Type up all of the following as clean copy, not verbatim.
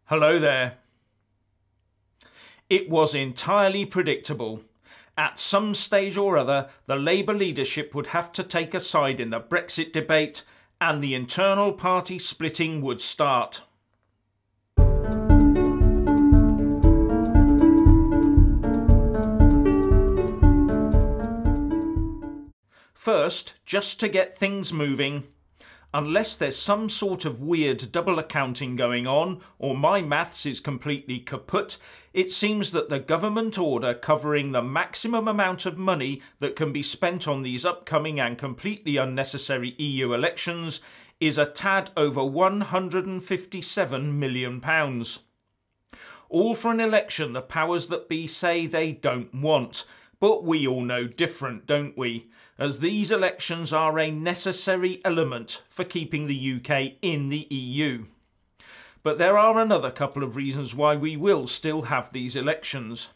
Hello there. It was entirely predictable. At some stage or other, the Labour leadership would have to take a side in the Brexit debate, and the internal party splitting would start. First, just to get things moving, unless there's some sort of weird double accounting going on, or my maths is completely kaput, it seems that the government order covering the maximum amount of money that can be spent on these upcoming and completely unnecessary EU elections is a tad over £157 million. All for an election the powers that be say they don't want. But we all know different, don't we? As these elections are a necessary element for keeping the UK in the EU. But there are another couple of reasons why we will still have these elections.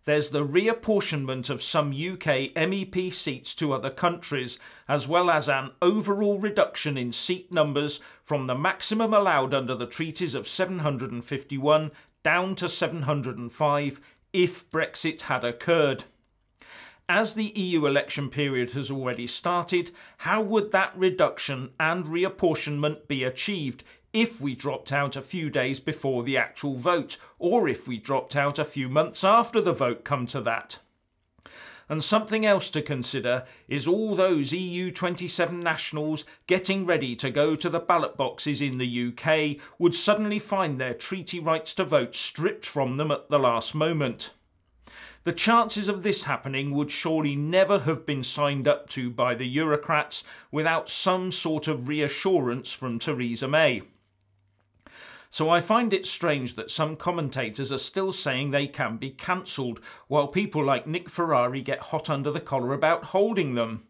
There's the reapportionment of some UK MEP seats to other countries, as well as an overall reduction in seat numbers from the maximum allowed under the treaties of 751 down to 705 if Brexit had occurred. As the EU election period has already started, how would that reduction and reapportionment be achieved if we dropped out a few days before the actual vote, or if we dropped out a few months after the vote, come to that? And something else to consider is all those EU 27 nationals getting ready to go to the ballot boxes in the UK would suddenly find their treaty rights to vote stripped from them at the last moment. The chances of this happening would surely never have been signed up to by the Eurocrats without some sort of reassurance from Theresa May. So I find it strange that some commentators are still saying they can be cancelled, while people like Nick Ferrari get hot under the collar about holding them.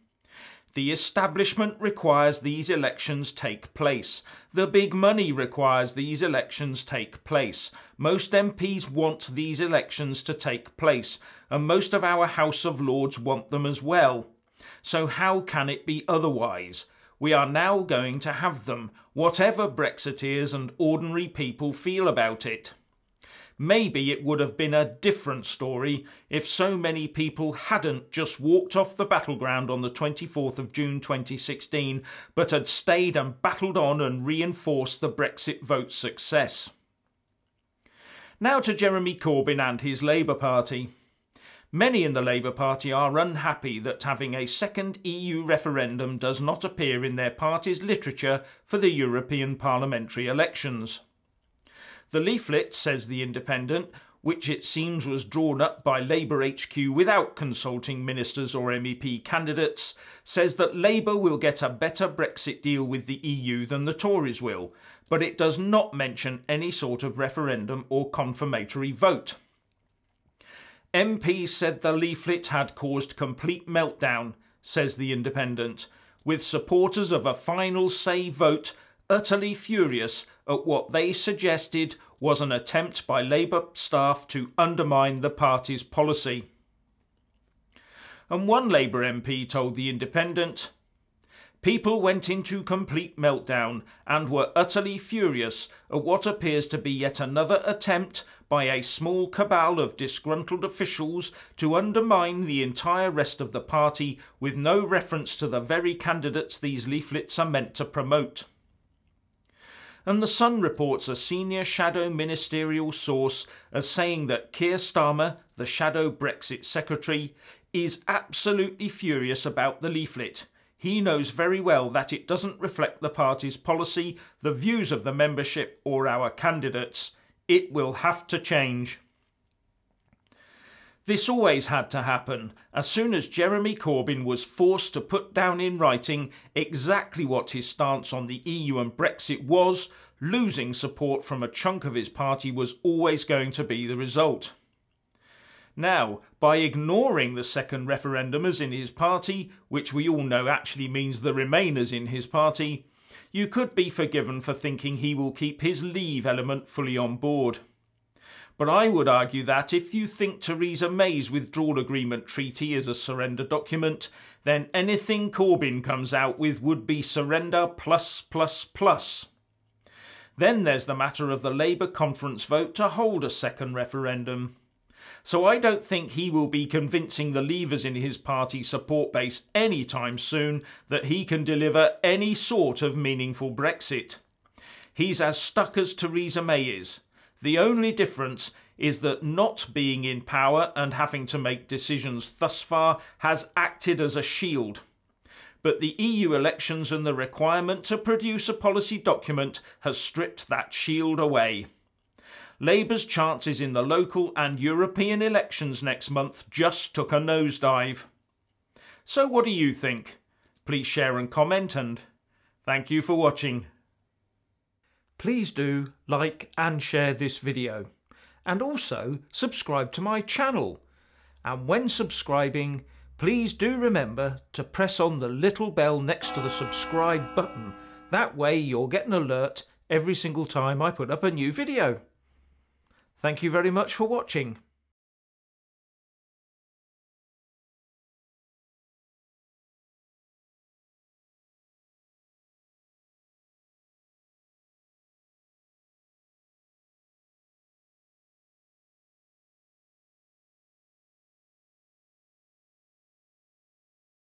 The establishment requires these elections take place. The big money requires these elections take place. Most MPs want these elections to take place, and most of our House of Lords want them as well. So how can it be otherwise? We are now going to have them, whatever Brexiteers and ordinary people feel about it. Maybe it would have been a different story if so many people hadn't just walked off the battleground on the 24th of June 2016, but had stayed and battled on and reinforced the Brexit vote's success. Now to Jeremy Corbyn and his Labour Party. Many in the Labour Party are unhappy that having a second EU referendum does not appear in their party's literature for the European parliamentary elections. The leaflet, says The Independent, which it seems was drawn up by Labour HQ without consulting ministers or MEP candidates, says that Labour will get a better Brexit deal with the EU than the Tories will, but it does not mention any sort of referendum or confirmatory vote. MPs said the leaflet had caused complete meltdown, says The Independent, with supporters of a final say vote utterly furious at what they suggested was an attempt by Labour staff to undermine the party's policy. And one Labour MP told The Independent, "People went into complete meltdown and were utterly furious at what appears to be yet another attempt by a small cabal of disgruntled officials to undermine the entire rest of the party with no reference to the very candidates these leaflets are meant to promote." And The Sun reports a senior shadow ministerial source as saying that Keir Starmer, the shadow Brexit secretary, is absolutely furious about the leaflet. He knows very well that it doesn't reflect the party's policy, the views of the membership or our candidates. It will have to change. This always had to happen, as soon as Jeremy Corbyn was forced to put down in writing exactly what his stance on the EU and Brexit was. Losing support from a chunk of his party was always going to be the result. Now, by ignoring the second referendumers in his party, which we all know actually means the Remainers in his party, you could be forgiven for thinking he will keep his Leave element fully on board. But I would argue that if you think Theresa May's withdrawal agreement treaty is a surrender document, then anything Corbyn comes out with would be surrender plus plus plus. Then there's the matter of the Labour conference vote to hold a second referendum. So I don't think he will be convincing the leavers in his party support base anytime soon that he can deliver any sort of meaningful Brexit. He's as stuck as Theresa May is. The only difference is that not being in power and having to make decisions thus far has acted as a shield. But the EU elections and the requirement to produce a policy document has stripped that shield away. Labour's chances in the local and European elections next month just took a nosedive. So what do you think? Please share and comment, and thank you for watching. Please do like and share this video, and also subscribe to my channel. And when subscribing, please do remember to press on the little bell next to the subscribe button. That way you'll get an alert every single time I put up a new video. Thank you very much for watching.